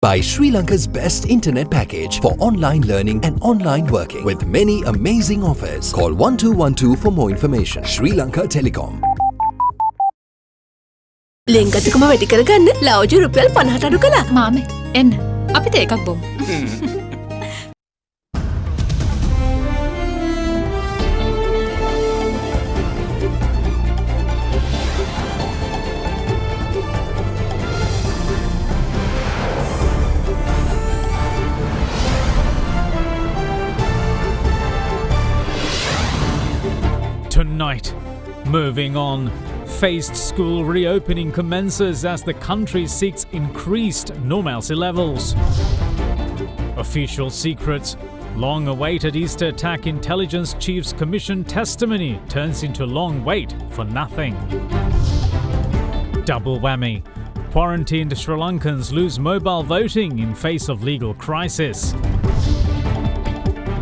Buy Sri Lanka's best internet package for online learning and online working with many amazing offers. Call 1212 for more information. Sri Lanka Telecom. ලෙන්ගතුකම වැඩි කරගන්න ලව්ජු රුපියල් 50ට අඩු කළා. මාමේ එන්න අපිට එකක් බොමු. Tonight, moving on. Phased school reopening commences as the country seeks increased normalcy levels. Official secrets. Long-awaited Easter attack intelligence chief's commission testimony turns into long wait for nothing. Double whammy. Quarantined Sri Lankans lose mobile voting in face of legal crisis.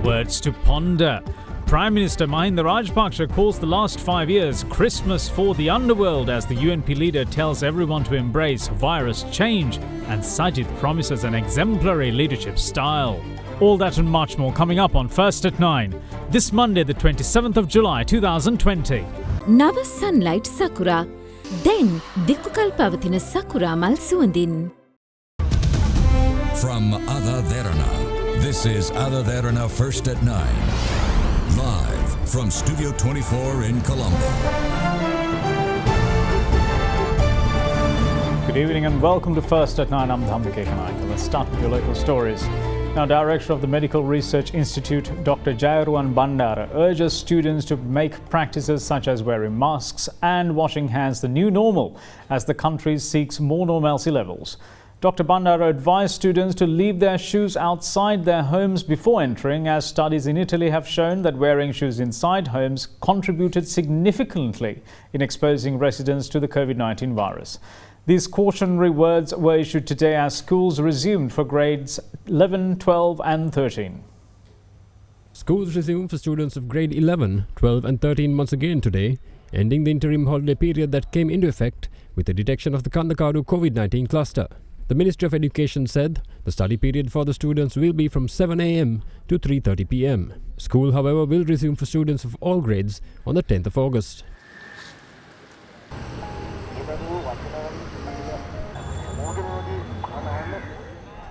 Words to ponder. Prime Minister Mahinda Rajapaksa calls the last 5 years Christmas for the underworld as the UNP leader tells everyone to embrace virus change, and Sajid promises an exemplary leadership style. All that and much more coming up on First at 9, this Monday the 27th of July 2020. Nava sunlight sakura, then dikukal pavathina sakura mal suandin. From AdaDerana, this is AdaDerana First at 9. Live from Studio 24 in Colombo. Good evening and welcome to First at 9. I'm Dhamdike Kanayaka. Let's start with your local stories. Now, Director of the Medical Research Institute, Dr. Jayaruwan Bandara, urges students to make practices such as wearing masks and washing hands the new normal as the country seeks more normalcy levels. Dr. Bandara advised students to leave their shoes outside their homes before entering, as studies in Italy have shown that wearing shoes inside homes contributed significantly in exposing residents to the COVID-19 virus. These cautionary words were issued today as schools resumed for grades 11, 12 and 13. Schools resumed for students of grade 11, 12 and 13 once again today, ending the interim holiday period that came into effect with the detection of the Kandakadu COVID-19 cluster. The Ministry of Education said the study period for the students will be from 7 a.m. to 3:30 p.m. School, however, will resume for students of all grades on the 10th of August.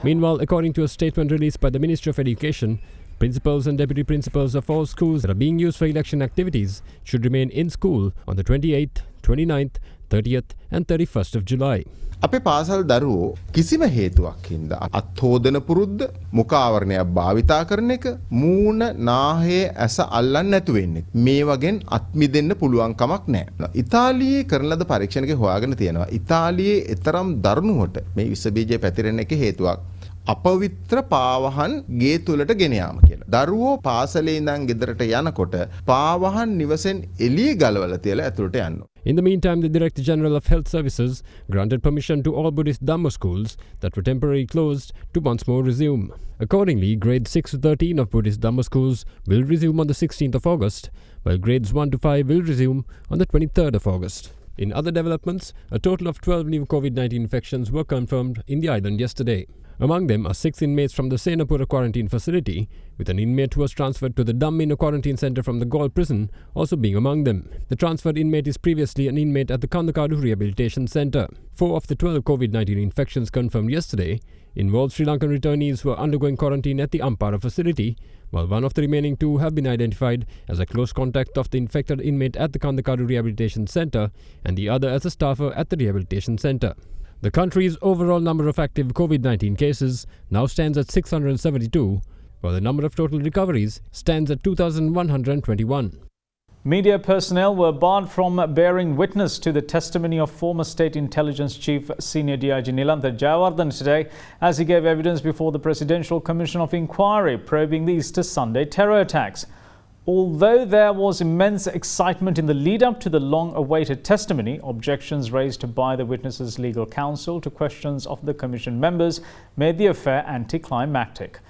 Meanwhile, according to a statement released by the Ministry of Education, principals and deputy principals of all schools that are being used for election activities should remain in school on the 28th, 29th, 30th and 31st of July. අපේ පාසල් දරුවෝ කිසිම හේතුවක් හින්දා අත්හෝදන පුරුද්ද මුඛාවරණයක් භාවිතා කරන එක මූණ නාහය ඇස අල්ලන්න නැතු වෙන්නේ මේ වගෙන් අත් මිදෙන්න පුළුවන් කමක් නැහැ. ඉතාලියේ කරන ලද පරීක්ෂණයක හොයාගෙන තියෙනවා ඉතාලියේ තරම් දරුණුවට මේ විස බීජය පැතිරෙන එක හේතුවක් අපවිත්‍ර පාවහන් ගේ තුලට ගෙන යාම කියලා. දරුවෝ පාසලේ ඉඳන් ගෙදරට යනකොට පාවහන් නිවසෙන් එළිය ගලවලා තියලා ඇතුළට යන්න. In the meantime, the Director General of Health Services granted permission to all Buddhist Dhamma schools that were temporarily closed to once more resume. Accordingly, grades 6 to 13 of Buddhist Dhamma schools will resume on the 16th of August, while grades 1 to 5 will resume on the 23rd of August. In other developments, a total of 12 new COVID-19 infections were confirmed in the island yesterday. Among them are 6 inmates from the Senapura quarantine facility, with an inmate who was transferred to the Dammina quarantine centre from the Galle prison also being among them. The transferred inmate is previously an inmate at the Kandakadu Rehabilitation Centre. 4 of the 12 COVID-19 infections confirmed yesterday involved Sri Lankan returnees who are undergoing quarantine at the Ampara facility, while one of the remaining 2 have been identified as a close contact of the infected inmate at the Kandakadu Rehabilitation Centre and the other as a staffer at the rehabilitation centre. The country's overall number of active COVID-19 cases now stands at 672, while the number of total recoveries stands at 2,121. Media personnel were barred from bearing witness to the testimony of former State Intelligence Chief Senior DIG Nilantha Jayawardena today as he gave evidence before the Presidential Commission of Inquiry probing the Easter Sunday terror attacks. Although there was immense excitement in the lead-up to the long-awaited testimony, objections raised by the witnesses' legal counsel to questions of the Commission members made the affair anticlimactic.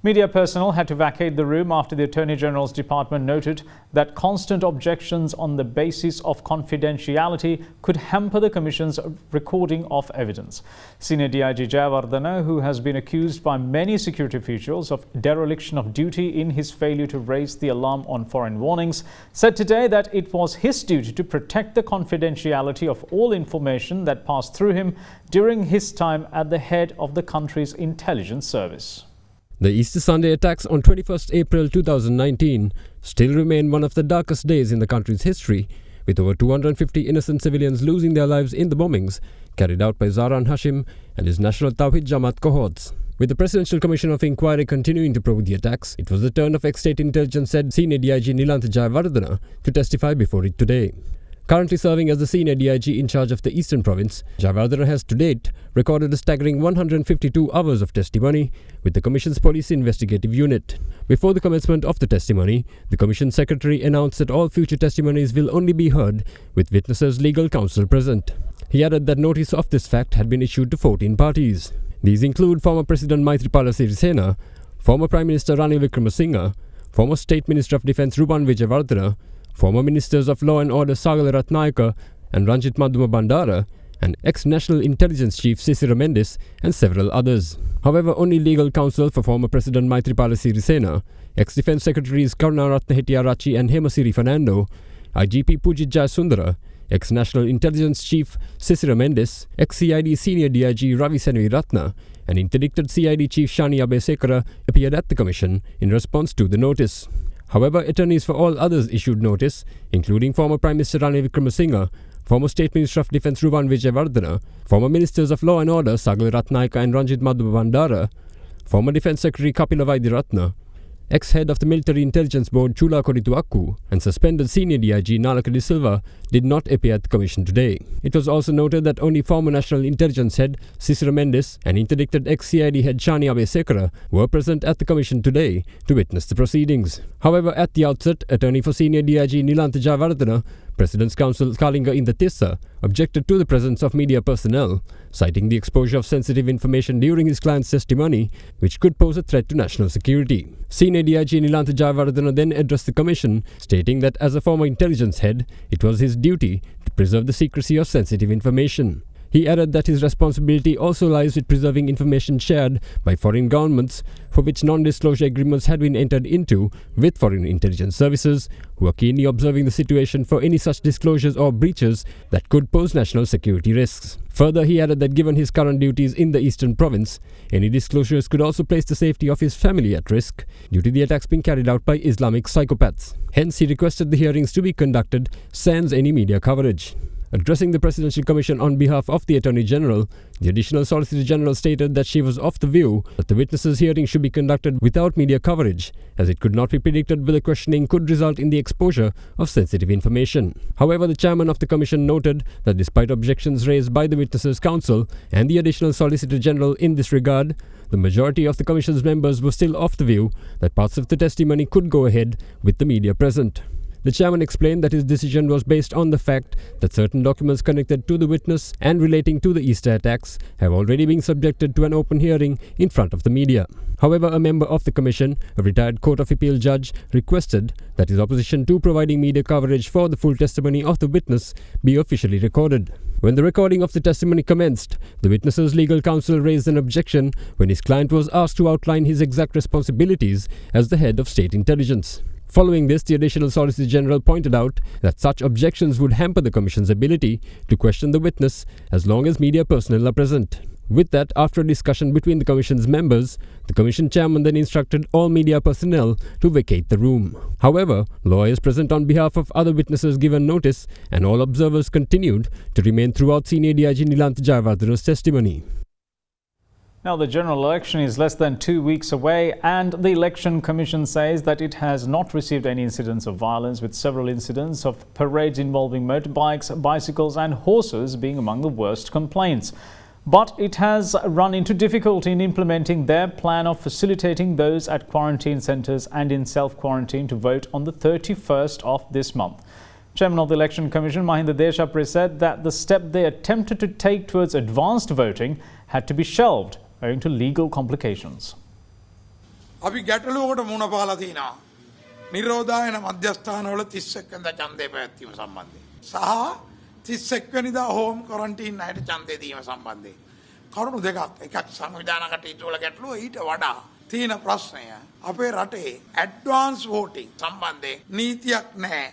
Media personnel had to vacate the room after the Attorney General's department noted that constant objections on the basis of confidentiality could hamper the Commission's recording of evidence. Senior DIG Jayawardena, who has been accused by many security officials of dereliction of duty in his failure to raise the alarm on foreign warnings, said today that it was his duty to protect the confidentiality of all information that passed through him during his time at the head of the country's intelligence service. The Easter Sunday attacks on 21st April 2019 still remain one of the darkest days in the country's history, with over 250 innocent civilians losing their lives in the bombings carried out by Zaran Hashim and his National Tawhid Jamaat cohorts. With the Presidential Commission of Inquiry continuing to probe the attacks, it was the turn of ex-State Intelligence Head Senior DIG Nilantha Jayawardena to testify before it today. Currently serving as the Senior DIG in charge of the Eastern Province, Jayawardena has to date recorded a staggering 152 hours of testimony with the Commission's Police Investigative Unit. Before the commencement of the testimony, the Commission Secretary announced that all future testimonies will only be heard with witnesses' legal counsel present. He added that notice of this fact had been issued to 14 parties. These include former President Maithripala Sirisena, former Prime Minister Ranil Wickremesinghe, former State Minister of Defence Ruban Wijewardena, former Ministers of Law and Order Sagala Ratnayaka and Ranjit Madhuma Bandara, and ex-National Intelligence Chief Sisira Mendes, and several others. However, only legal counsel for former President Maithripala Sirisena, ex-Defence Secretaries Karunaratne Hettiarachchi and Hemasiri Fernando, IGP Pujit Jayasundara, ex-National Intelligence Chief Sisira Mendes, ex-CID Senior DIG Ravi Senaviratna, and interdicted CID Chief Shani Abesekara appeared at the Commission in response to the notice. However, attorneys for all others issued notice, including former Prime Minister Ranil Wickremesinghe, former State Minister of Defence Ruban Wijewardena, former Ministers of Law and Order Sagala Ratnayaka and Ranjit Madhuma Bandara, former Defence Secretary Kapila Vaidyaratna, ex-head of the Military Intelligence Board Chula Korituakku, and suspended Senior DIG Nalaka de Silva did not appear at the Commission today. It was also noted that only former National Intelligence Head Sisira Mendes and interdicted ex-CID head Shani Abesekara were present at the Commission today to witness the proceedings. However, at the outset, attorney for Senior DIG Nilantha Jayawardena, President's Counsel Kalinga Indatissa, objected to the presence of media personnel, citing the exposure of sensitive information during his client's testimony, which could pose a threat to national security. Senior DIG Nilantha Jayawardena then addressed the Commission, stating that as a former intelligence head, it was his duty to preserve the secrecy of sensitive information. He added that his responsibility also lies with preserving information shared by foreign governments for which non-disclosure agreements had been entered into with foreign intelligence services, who are keenly observing the situation for any such disclosures or breaches that could pose national security risks. Further, he added that given his current duties in the Eastern Province, any disclosures could also place the safety of his family at risk due to the attacks being carried out by Islamic psychopaths. Hence, he requested the hearings to be conducted sans any media coverage. Addressing the Presidential Commission on behalf of the Attorney General, the Additional Solicitor General stated that she was of the view that the witnesses' hearing should be conducted without media coverage, as it could not be predicted whether questioning could result in the exposure of sensitive information. However, the chairman of the Commission noted that despite objections raised by the Witnesses' Council and the Additional Solicitor General in this regard, the majority of the Commission's members were still of the view that parts of the testimony could go ahead with the media present. The chairman explained that his decision was based on the fact that certain documents connected to the witness and relating to the Easter attacks have already been subjected to an open hearing in front of the media. However, a member of the Commission, a retired Court of Appeal judge, requested that his opposition to providing media coverage for the full testimony of the witness be officially recorded. When the recording of the testimony commenced, the witness's legal counsel raised an objection when his client was asked to outline his exact responsibilities as the head of state intelligence. Following this, the Additional Solicitor General pointed out that such objections would hamper the Commission's ability to question the witness as long as media personnel are present. With that, after a discussion between the Commission's members, the Commission chairman then instructed all media personnel to vacate the room. However, lawyers present on behalf of other witnesses given notice, and all observers continued to remain throughout Senior DIG Nilantha Jayawardena's testimony. Now, the general election is less than 2 weeks away, and the Election Commission says that it has not received any incidents of violence, with several incidents of parades involving motorbikes, bicycles and horses being among the worst complaints. But it has run into difficulty in implementing their plan of facilitating those at quarantine centres and in self-quarantine to vote on the 31st of this month. Chairman of the Election Commission, Mahinda Deshapre, said that the step they attempted to take towards advanced voting had to be shelved owing to legal complications. අපි ගැටලුවකට මුණ පාලා තිනවා. නිරෝධායන මධ්‍යස්ථානවල 31 වෙනිදා ඡන්දය පැවැත්වීම සම්බන්ධයෙන් සහ 31 වෙනිදා home quarantine අයට ඡන්දය දීම සම්බන්ධයෙන් කරුණු දෙකක්. එකක් සංවිධාන කටයුතු වල ගැටලුව, ඊට වඩා තියෙන ප්‍රශ්නය අපේ රටේ ඇඩ්වාන්ස් වෝටින් සම්බන්ධයෙන් නීතියක් නැහැ.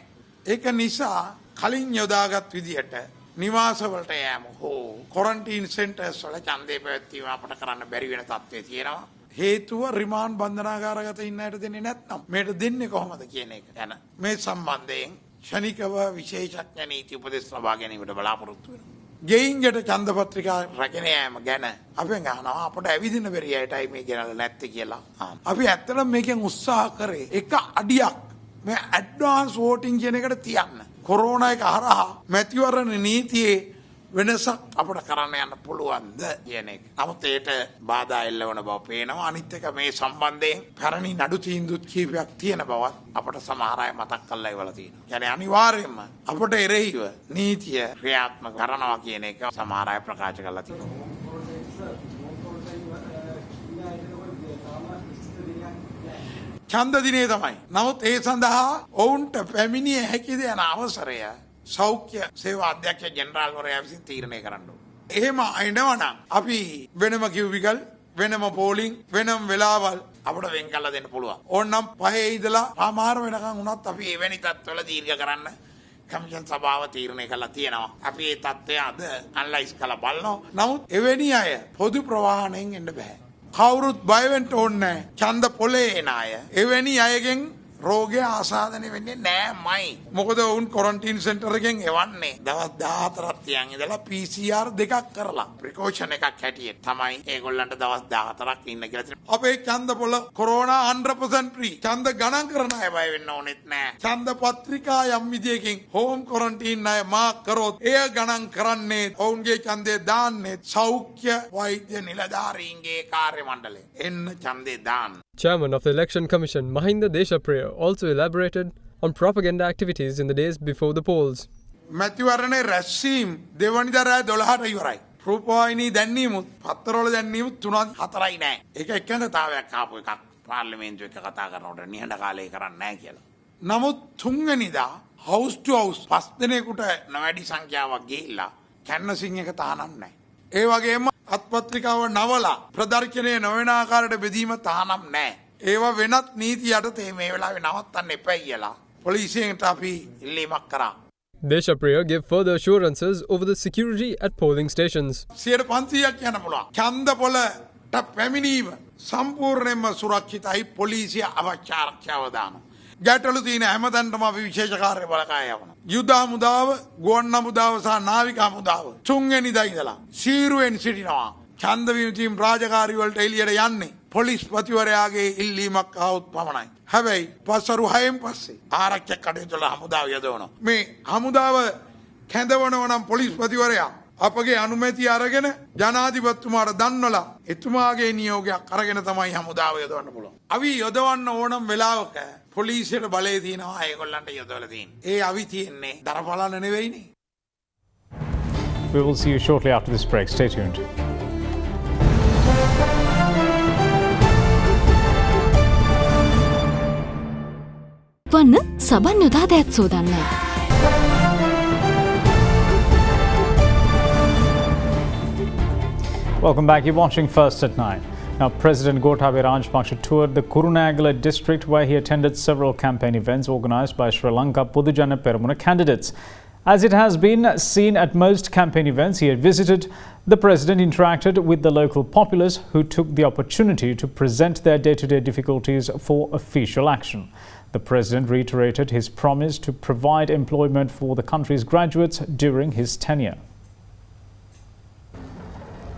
ඒක නිසා කලින් යොදාගත් විදියට නිවාසවලට යෑම හෝ ක්වොරන්ටයින් සෙන්ටර්ස් වල ඡන්දය පැවැත්වීම අපට කරන්න බැරි වෙන තත්ත්වය තියෙනවා. හේතුව රිමාන්ඩ් බන්ධනාගාරගත ඉන්න අයට දෙන්නේ නැත්නම් මේට දෙන්නේ කොහොමද කියන එක ගැන මේ සම්බන්ධයෙන් ක්ෂණිකව විශේෂඥ නීති උපදෙස් ලබා ගැනීමට බලාපොරොත්තු වෙනවා. ගෙයින්ගට ඡන්ද පත්‍රිකා රැගෙන යෑම ගැන අපෙන් අහනවා අපට ඇවිදින බැරි අයටයි මේ ගෙනල්ලා නැත්තේ කියලා. අපි ඇත්තටම මේකෙන් උත්සාහ කරේ එක අඩියක් මේ ඇඩ්වාන්ස් වෝටින් කියන එකට තියන්න. කොරෝනා එක හරහා මැතිවරණ නීතියේ වෙනසක් අපට කරන්න යන්න පුළුවන්ද කියන එක. නමුත් ඒට බාධා එල්ලවන බව පේනවා. අනිත් එක මේ සම්බන්ධයෙන් පැරණි නඩු තීන්දුවත් කීපයක් තියෙන බවත් අපට සමහර අය මතක් කරලා ඉවලා තියෙනවා. يعني අනිවාර්යයෙන්ම අපට එරෙහිව නීතිය ක්‍රියාත්මක කරනවා කියන එක සමහර අය ප්‍රකාශ කරලා තියෙනවා. ඡන්ද දිනේ තමයි. නමුත් ඒ සඳහා ඔවුන්ට පැමිණිය හැකිද යන අවසරය සෞඛ්‍ය සේවා අධ්‍යක්ෂ ජෙනරාල්වරයා විසින් තීරණය කරන්න ඕන. එහෙම එනවනම් අපි වෙනම කිව්විකල්, වෙනම පෝලිං, වෙනම වෙලාවල් අපිට වෙන් කරලා දෙන්න පුළුවන්. ඕනනම් 5 ඉඳලා ආමාර වෙනකන් උනත් අපි එවැනි තත්ත්වවල දීර්ඝ කරන්න කමිෂන් සභාව තීරණය කළා තියෙනවා. අපි මේ තත්ත්වය අද අනලයිස් කරලා බලනවා. නමුත් එවැනි අය පොදු ප්‍රවාහණයෙන් එන්න බෑ. කවුරුත් බය වෙන්න ඕනේ නැහැ. ඡන්ද පොලේ එන අය එවැනි අයගෙන් රෝගය ආසාදනය වෙන්නේ නෑමයි. මොකද වුන් ක්වොරන්ටයින් සෙන්ටර් එකෙන් එවන්නේ දවස් 14ක් තියන් ඉඳලා PCR දෙකක් කරලා ප්‍රිකෝෂන් එකක් හැටියට තමයි ඒගොල්ලන්ට දවස් 14ක් ඉන්න කියලා තියෙනවා. අපේ ඡන්ද පොළ කොරෝනා 100% ෆ්‍රී. ඡන්ද ගණන් කරන අය බය වෙන්න ඕනෙත් නෑ. ඡන්ද පත්‍රිකා යම් විදියකින් හෝම් ක්වොරන්ටයින් අය මාක් කරොත් එය ගණන් කරන්නේ ඔවුන්ගේ ඡන්දේ දාන්නේ සෞඛ්‍ය වෛද්‍ය නිලධාරීන්ගේ කාර්ය මණ්ඩලය. එන්න ඡන්දේ දාන්න. Chairman of the Election Commission Mahinda Deshapriya also elaborated on propaganda activities in the days before the polls. මැතිවරණේ රැස්වීම දෙවනිදා රාත්‍රී 12ට ඉවරයි. රූපවාහිනී දැන්වීමුත් පත්තරවල දැන්වීමුත් 3-4යි නෑ. ඒක එකඟතාවයක් ආපු එකක්. පාර්ලිමේන්තුව එක කතා කරනකොට නිහඬ කාලේ කරන්නේ නෑ කියලා. නමුත් 3 වෙනිදා house to house 5 දිනයකට නොවැඩි සංඛ්‍යාවක් ගිහිල්ලා කැන්වසින් එක තහනම් නෑ. ඒ වගේම අත්පත්‍රිකාව නවලා ප්‍රදර්ශනය නොවන ආකාරයට බෙදීම තහනම් නැහැ. ඒවා වෙනත් නීති යටතේ මේ වෙලාවේ නවත්තන්න එපා කියලා පොලිසියට අපි ඉල්ලීමක් කරා. Deshapriya gave further assurances over the security at polling stations. 500ක් යන පුළුවන්. ඡන්ද පොළට පැමිණීම සම්පූර්ණයෙන්ම සුරක්ෂිතයි. පොලිසිය අවශ්‍ය ආරක්ෂාව දානවා. ගැටලු තියෙන හැමතැනටම අපි විශේෂ කාර්ය බලකාය යවනවා. යුද හමුදාව, ගුවන් හමුදාව සහ නාවික හමුදාව 3 වෙනිදා ඉඳලා සීරුවෙන් සිටිනවා. ඡන්ද විමසීම් රාජකාරී වලට එළියට යන්නේ පොලිස්පතිවරයාගේ ඉල්ලීමක් ආවොත් පමණයි. හැබැයි පස්වරු 6න් පස්සේ ආරක්ෂක කටයුතු වල හමුදාව යොදවනවා. මේ හමුදාව කැඳවනවා නම් පොලිස්පතිවරයා අපගේ අනුමැතිය අරගෙන ජනාධිපතිතුමාට දන්වලා එතුමාගේ නියෝගයක් අරගෙන තමයි හමුදාව යොදවන්න පුළුවන්. අපි යොදවන්න ඕනම් වෙලාවක පොලිසියට බලය තියෙනවා ඒගොල්ලන්ට යොදවලා තියෙන්නේ. ඒ අවි තියෙන්නේ දරපලන්න නෙවෙයිනේ. We will see you shortly after this break. Stay tuned. වන්න සබන් යොදා දෑත් සෝදන්න. Welcome back. You're watching First at 9. Now, President Gotabaya Rajapaksa toured the Kurunegala district where he attended several campaign events organised by Sri Lanka Podujana Peramuna candidates. As it has been seen at most campaign events he had visited, the President interacted with the local populace who took the opportunity to present their day-to-day difficulties for official action. The President reiterated his promise to provide employment for the country's graduates during his tenure.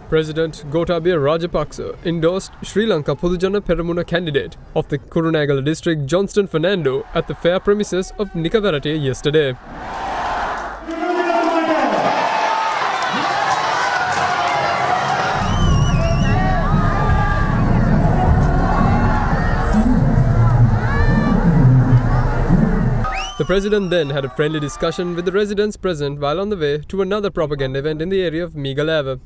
President Gotabaya Rajapaksa endorsed Sri Lanka Podujana Peramuna candidate of the Kurunegala district Johnston Fernando at the fair premises of Nikavarate yesterday. The President then had a friendly discussion with the residents present while on the way to another propaganda event in the area of Megalava.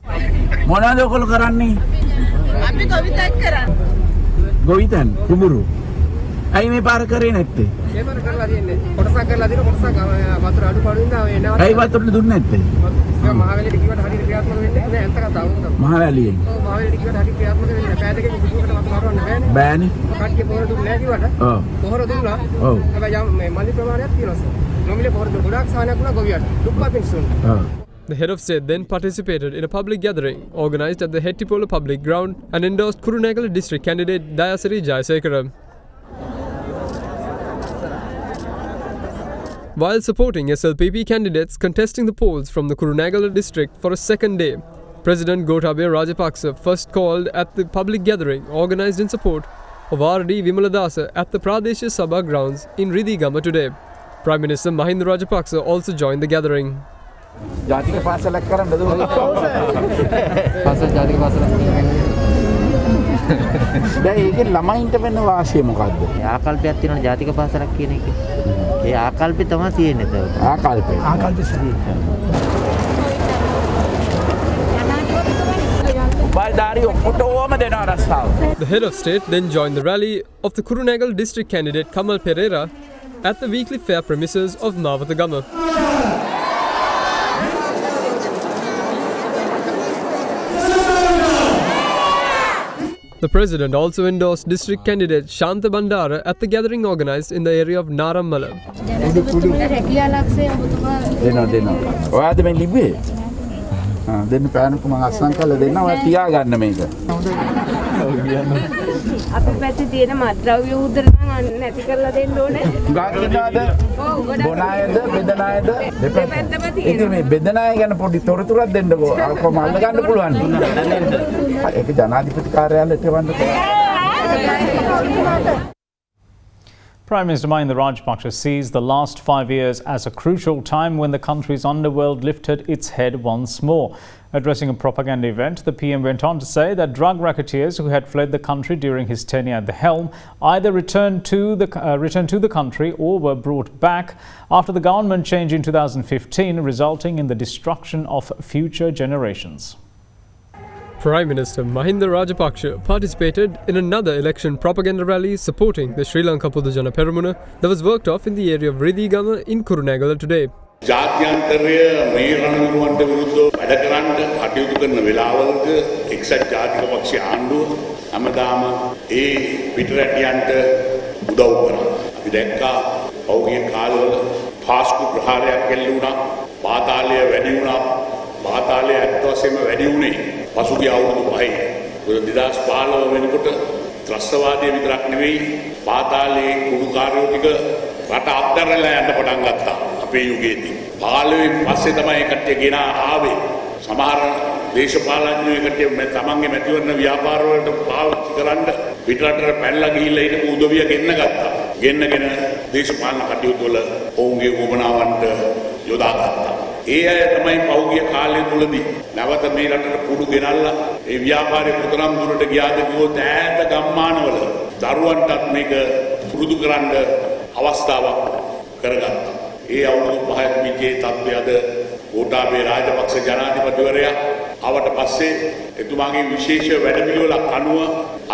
ගොවිතැන් කුඹුරු. ඇයි මේ පාර කරේ නැත්තේ? මේ පාර කරලා තියෙන්නේ. කොටසක් කරලා දින කොටසක් වතුර අඩුපාඩු වෙනවා ඒ නැවත. ඇයි වතුර දුන්නේ නැත්තේ? ඒක මහවැලියට කිව්වට හරියට ක්‍රියාත්මක වෙන්නේ නැහැ. අන්ත කතාව උන්ද. මහවැලියෙන්. ඔව් මහවැලියට කිව්වට හරියට ක්‍රියාත්මක වෙන්නේ නැහැ. පෑ දෙකකින් කිව්වට වතුර හරවන්න බෑනේ. බෑනේ. කට්ටිය පොහොර දුන්නේ නැහැ කිව්වට. ඔව්. පොහොර දුන්නා. ඔව්. හැබැයි යම් මේ මලි ප්‍රමාණයක් තියෙනවා සර්. නොමිලේ පොහොර දුන්න ගොඩාක් සාහනයක් වුණා ගොවියට. දුප්පත් මිනිස්සුන්ට. ඔව්. The head of state then participated in a public gathering organised at the Hettipola public ground and endorsed Kurunegala district candidate Dayasiri Jayasekara. While supporting SLPP candidates contesting the polls from the Kurunegala district for a second day, President Gotabaya Rajapaksa first called at the public gathering organised in support of R.D. Vimaladasa at the Pradeshiya Sabha grounds in Ridhigama today. Prime Minister Mahinda Rajapaksa also joined the gathering. ජාතික පාසලක් කරන්නද ඔය? පාසල් ජාතික පාසලක්. දැන් ඒකේ ළමයින්ට වෙන වාසිය මොකද්ද? ආකල්පයක් තියෙනවා ජාතික පාසලක් කියන එකේ. ඒ ආකල්පේ තමයි තියෙන්නේ ඒක. ආකල්පේ. බල්දාරි ඔක්කොටම දෙනවා රස්සාව. The head of state then joined the rally of the Kurunegala district candidate Kamal Pereira at the weekly fair premises of Mavatagama. The president also endorsed district candidate Shanta Bandara at the gathering organised in the area of Narammala. දෙනවා. ඔයාද මේ ලිව්වේ? දෙන්න පෑනක මම අස්සම් කරලා දෙන්නවා. ඔයා තියාගන්න මේක. අපි පැත්තේ තියෙන මත්ද්‍රව්‍ය උදර නම් නැති කරලා දෙන්න ඕනේ. ගාකිනාද? බොන අයද බෙදන අයද? දෙපැත්තම තියෙනවා. මේ බෙදන අය ගැන පොඩි තොරතුරක් දෙන්නකෝ. කොහොම අල්ල ගන්න පුළුවන්. ඒක ජනාධිපති කාර්යාලයට එවන්න Prime Minister Mahinda Rajapaksa sees the last 5 years as a crucial time when the country's underworld lifted its head once more. Addressing a propaganda event, the PM went on to say that drug racketeers who had fled the country during his tenure at the helm either returned to the country or were brought back after the government change in 2015, resulting in the destruction of future generations. Prime Minister Mahinda Rajapaksa participated in another election propaganda rally supporting the Sri Lanka Podujana Peramuna that was worked off in the area of Ridhigama in Kurunegala today. ජාත්‍යන්තරය මේ රණවිරුවන්ට විරුද්ධව වැඩ කරන්න කටයුතු කරන වෙලාවක එක්සත් ජාතික පක්ෂ ආණ්ඩුව හැමදාම ඒ පිටරටියන්ට උදව් කරා. අපි දැක්කා පෞගිය කාලවල පාස්කු ප්‍රහාරයක් එල්ල වුණා, පාතාලය වැඩි වුණා, පාතාලය ඇත්ත වශයෙන්ම වැඩි වුණේ පසුගිය අවුරුදු 5. 2015 වෙනකොට ත්‍රස්තවාදය විතරක් නෙවෙයි පාතාලයේ කුඩුකාරයෝ ටික රට අත්හැරලා යන්න පටන් ගත්තා. අපේ යුගයේදී 15 පස්සේ තමයි කට්ටිය ගෙන ආවේ. සමහර දේශපාලඥයෝ කට්ටිය තමන්ගේ මැතිවරණ ව්‍යාපාර වලට පාවිච්චි කරන්න පිටරටට පැනලා ගිහිල්ලා ඊට උදවිය ගෙන්න ගත්තා. ගෙන්නගෙන දේශපාලන කටයුතු වල ඔවුන්ගේ වමනාවන්ට යොදා ගත්තා. ඒ අය තමයි පෞගිය කාලය තුලදී නැවත මේ රටට කුඩු ගෙනල්ලා ඒ ව්‍යාපාරේ කොතරම් දුරට ගියාද කිව්වොත් ඈත ගම්මානවල දරුවන්ටත් මේක පුරුදු කරන්න අවස්ථාවක් කරගත්තා. ඒ අවුරුදු 5 තිබිච්චේ තත්ත්වය අද ගෝඨාභය රාජපක්ෂ ජනාධිපතිවරයා ආවට පස්සේ එතුමාගේ විශේෂ වැඩපිළිවෙලක් අනුව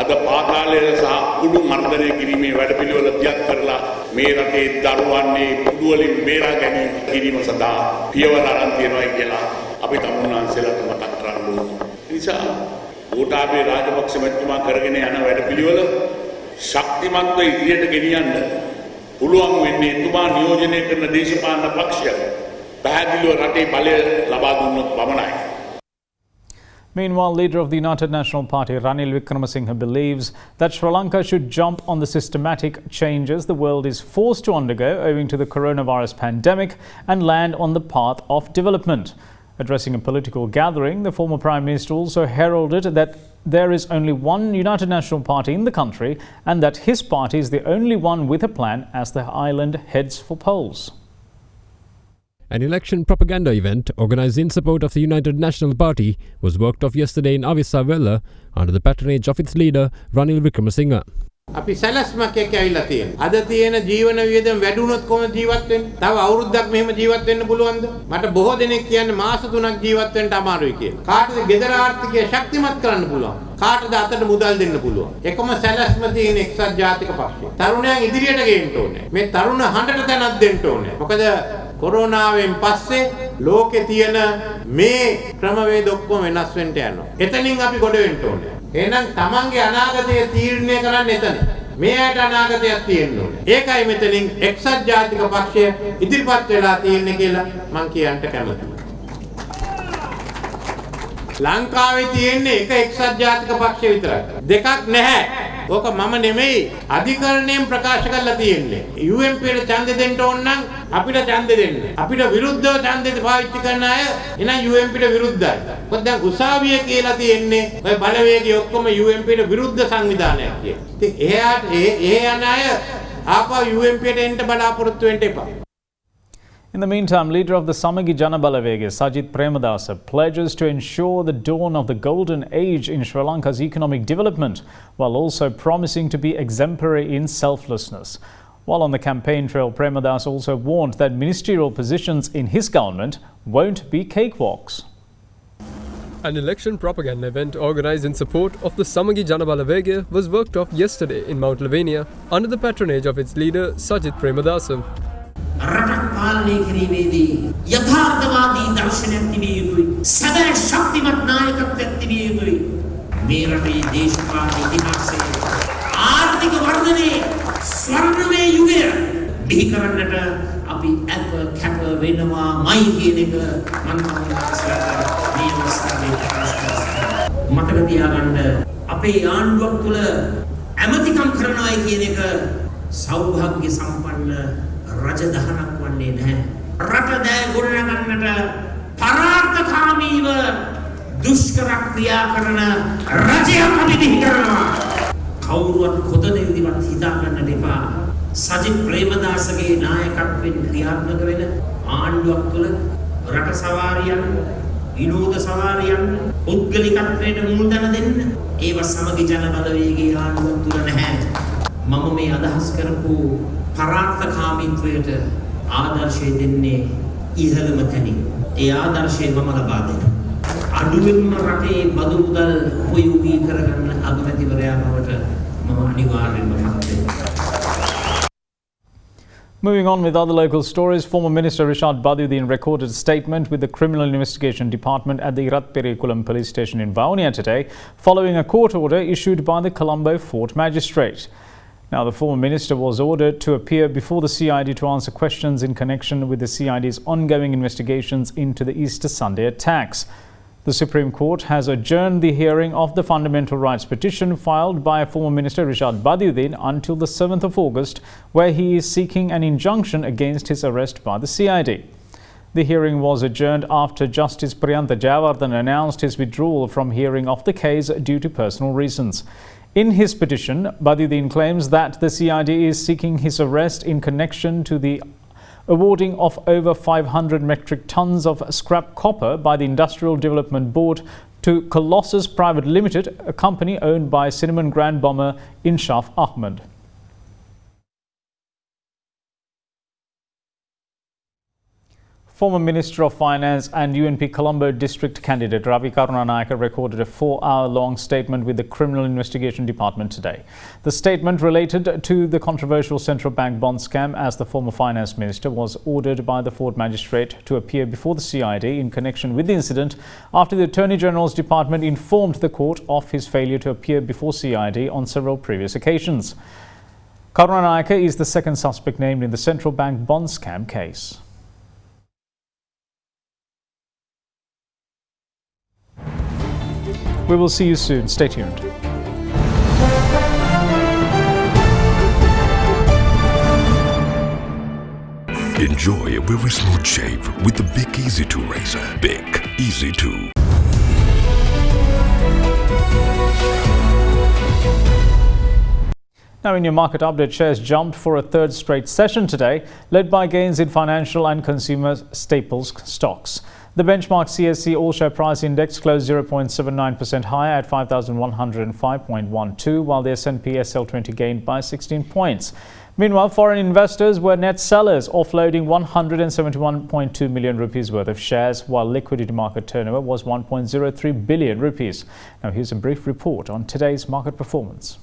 අද පාතාලය සහ කුඩු මර්ධනය කිරීමේ වැඩපිළිවෙල තියත් කරලා මේ රටේ දරුවන්නේ කුඩු වලින් බේරා ගැනීම කිරීම සඳහා පියවර අරන් තියෙනවා කියලා අපි තමුන්වන්සේලාට මතක් කරන්න ඕනේ. ඒ නිසා ගෝඨාභය රාජපක්ෂ මැතිතුමා කරගෙන යන වැඩපිළිවෙල ශක්තිමත්ව ඉදිරියට ගෙනියන්න පුළුවන් වෙන්නේ එතුමා නියෝජනය කරන දේශපාලන පක්ෂය පැහැදිලිව රටේ බලය ලබා දුන්නොත් පමණයි. Meanwhile, leader of the United National Party Ranil Wickremesinghe believes that Sri Lanka should jump on the systematic changes the world is forced to undergo owing to the coronavirus pandemic and land on the path of development. Addressing a political gathering, the former Prime Minister also heralded that there is only one United National Party in the country and that his party is the only one with a plan as the island heads for polls. An election propaganda event organised in support of the United National Party was worked off yesterday in Avissavella under the patronage of its leader Ranil Wickremesinghe. අපි සැලැස්මක් එක්ක ඇවිල්ලා තියෙනවා. අද තියෙන ජීවන වියදම වැඩි වුණොත් කොහොමද ජීවත් වෙන්නේ? තව අවුරුද්දක් මෙහෙම ජීවත් වෙන්න පුළුවන්ද? මට බොහෝ දෙනෙක් කියන්නේ මාස 3ක් ජීවත් වෙන්න අමාරුයි කියලා. කාටද ගෙදර ආර්ථිකය ශක්තිමත් කරන්න පුළුවන්? කාටද අතට මුදල් දෙන්න පුළුවන්? එකම සැලැස්ම තියෙන එක්සත් ජාතික පක්ෂය. තරුණයන් ඉදිරියට ගේන්න ඕනේ. මේ තරුණ හඬට තැනක් දෙන්න ඕනේ. මොකද කොරෝනාවෙන් පස්සේ ලෝකේ තියෙන මේ ක්‍රමවේද ඔක්කොම වෙනස් වෙන්න යනවා. එතනින් අපි ගොඩ වෙන්න ඕනේ. එහෙනම් තමන්ගේ අනාගතය තීරණය කරන්න එතන. මේ ඇයට අනාගතයක් තියෙන්න ඕනේ. ඒකයි මෙතනින් එක්සත් ජාතික පක්ෂය ඉදිරිපත් වෙලා තියෙන්නේ කියලා මම කියන්න කැමතියි. ලංකාවේ තියෙන්නේ එක එක්සත් ජාතික පක්ෂය විතරයි. දෙකක් නැහැ. ඕක මම නෙමෙයි අධිකරණයෙන් ප්‍රකාශ කරලා තියෙන්නේ. UMPට ඡන්දෙ දෙන්න ඕන නම් අපිට ඡන්දෙ දෙන්න. අපිට විරුද්ධව ඡන්දෙ පාවිච්චි කරන අය එහෙනම් UMPට විරුද්ධයි. මොකද දැන් උසාවිය කියලා තියෙන්නේ ඔය බලවේගය ඔක්කොම UMPට විරුද්ධ සංවිධානයක් කියලා. ඉතින් එහාට ඒ යන අය ආපහු UMPට එන්න බලාපොරොත්තු වෙන්න එපා. In the meantime, leader of the Samagi Jana Balavega, Sajith Premadasa, pledges to ensure the dawn of the golden age in Sri Lanka's economic development, while also promising to be exemplary in selflessness. While on the campaign trail, Premadasa also warned that ministerial positions in his government won't be cakewalks. An election propaganda event organised in support of the Samagi Jana Balavega was worked off yesterday in Mount Lavinia under the patronage of its leader Sajith Premadasa. රටක් පාලනය කිරීමේදී යථාර්ථවාදී දර්ශනයක් තිබිය යුතුයි. සැබෑ ශක්තිමත් නායකත්වයක් තිබිය යුතුයි. මේ රටේ දේශපාලන ඉතිහාසයේ ආර්ථික වර්ධනයේ ස්වර්ණමය යුගය බිහි කරන්නට අපි අප කැප වෙනවාමයි කියන එක මම මේ අවස්ථාවේ ප්‍රකාශ කරනවා. මතක තියාගන්න අපේ ආණ්ඩුවක් තුළ ඇමතිකම් කරනවායි කියන එක සෞභාග්‍ය සම්පන්න රජදහනක් වන්නේ නැහැ. රට දැය ගොඩනගන්නට පරාර්ථකාමීව දුෂ්කර ක්‍රියා කරන රජයක් අපි බිහි කරනවා. කවුරුවත් කොතනදීවත් හිතා ගන්න එපා. සජිත් ප්‍රේමදාසගේ නායකත්වයෙන් ක්‍රියාත්මක වෙන ආණ්ඩුවක් තුළ රට සවාරියන්, විනෝද සවාරියන්, පුද්ගලිකත්වයට මුල් තැන දෙන්න ඒව සමගි ජන බලවේගයේ ආණ්ඩුවක් තුළ නැහැ. මම මේ අදහස් කරපු පරාර්ථකාමීත්වයට ආදර්ශය දෙන්නේ ඉහළම තැනින්. ඒ ආදර්ශය මම ලබා දෙනවා. අඩුවෙන්ම රටේ බදු මුදල් උපයෝගී කරගන්න අගමැතිවරයා බවට මම අනිවාර්යෙන්ම පත් වෙනවා. Moving on with other local stories, former Minister Rishad Badiuddin recorded a statement with the Criminal Investigation Department at the Iratperikulam police station in Vavuniya today, following a court order issued by the Colombo Fort Magistrate. Now, the former minister was ordered to appear before the CID to answer questions in connection with the CID's ongoing investigations into the Easter Sunday attacks. The Supreme Court has adjourned the hearing of the fundamental rights petition filed by former Minister Rishad Badiuddin until the 7th of August, where he is seeking an injunction against his arrest by the CID. The hearing was adjourned after Justice Priyantha Jayawardene announced his withdrawal from hearing of the case due to personal reasons. In his petition, Badiuddin claims that the CID is seeking his arrest in connection to the awarding of over 500 metric tons of scrap copper by the Industrial Development Board to Colossus Private Limited, a company owned by Cinnamon Grand bomber Inshaf Ahmed. Former Minister of Finance and UNP Colombo District candidate Ravi Karunanayake recorded a 4-hour-long statement with the Criminal Investigation Department today. The statement related to the controversial central bank bond scam, as the former finance minister was ordered by the Fort Magistrate to appear before the CID in connection with the incident after the Attorney General's Department informed the court of his failure to appear before CID on several previous occasions. Karunanayake is the second suspect named in the central bank bond scam case. We will see you soon. Stay tuned. Enjoy a very smooth shave with the Bic Easy 2 razor. Bic Easy 2. Now, in your market update, shares jumped for a third straight session today, led by gains in financial and consumer staples stocks. The benchmark CSE All-Share Price Index closed 0.79% higher at 5,105.12, while the S&P SL20 gained by 16 points. Meanwhile, foreign investors were net sellers, offloading 171.2 million rupees worth of shares, while liquidity market turnover was 1.03 billion rupees. Now, here's a brief report on today's market performance.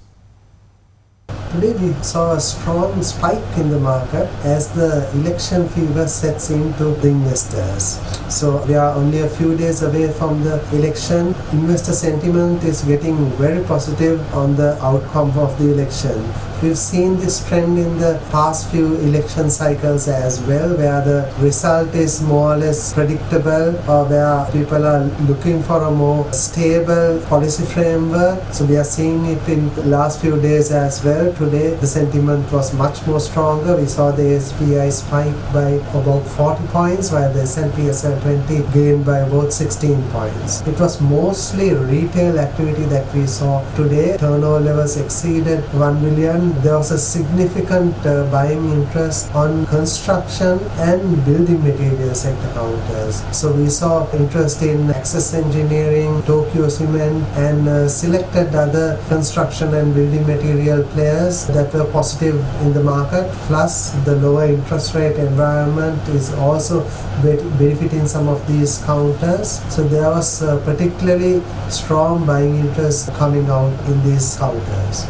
Today we saw a strong spike in the market as the election fever sets into the investors. So we are only a few days away from the election. Investor sentiment is getting very positive on the outcome of the election. We've seen this trend in the past few election cycles as well, where the result is more or less predictable, or where people are looking for a more stable policy framework. So we are seeing it in the last few days as well. Today the sentiment was much more stronger. We saw the SPI spike by about 40 points, while the S&P SL20 gained by about 16 points. It was mostly retail activity that we saw today. Turnover levels exceeded 1 million. There was a significant buying interest on construction and building material sector counters. So we saw interest in Access Engineering, Tokyo Cement, and selected other construction and building material players that were positive in the market. Plus, the lower interest rate environment is also benefiting some of these counters. So there was particularly strong buying interest coming out in these counters.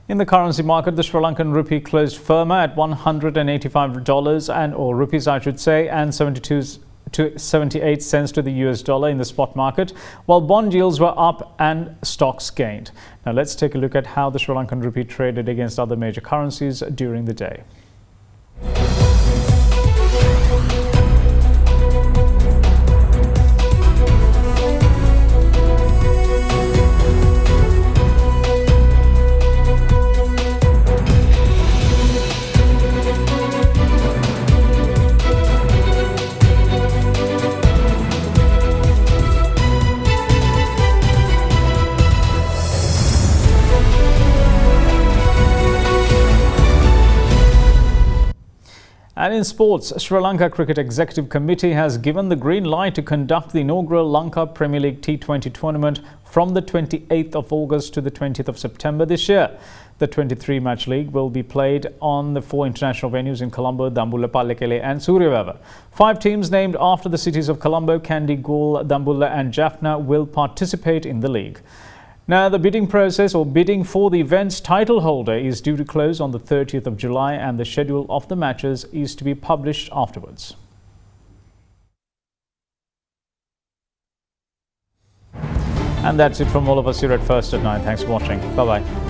In the currency market, the Sri Lankan rupee closed firmer at $185 or rupees, I should say, and 78 cents to the US dollar in the spot market, while bond yields were up and stocks gained. Now let's take a look at how the Sri Lankan rupee traded against other major currencies during the day. And in sports, Sri Lanka Cricket Executive Committee has given the green light to conduct the inaugural Lanka Premier League T20 tournament from the 28th of August to the 20th of September this year. The 23-match league will be played on the 4 international venues in Colombo, Dambulla, Pallekele and Suryawava. 5 teams named after the cities of Colombo, Kandy, Galle, Dambulla and Jaffna will participate in the league. Now, the bidding process or bidding for the event's title holder is due to close on the 30th of July, and the schedule of the matches is to be published afterwards. And that's it from all of us here at First at 9. Thanks for watching. Bye-bye.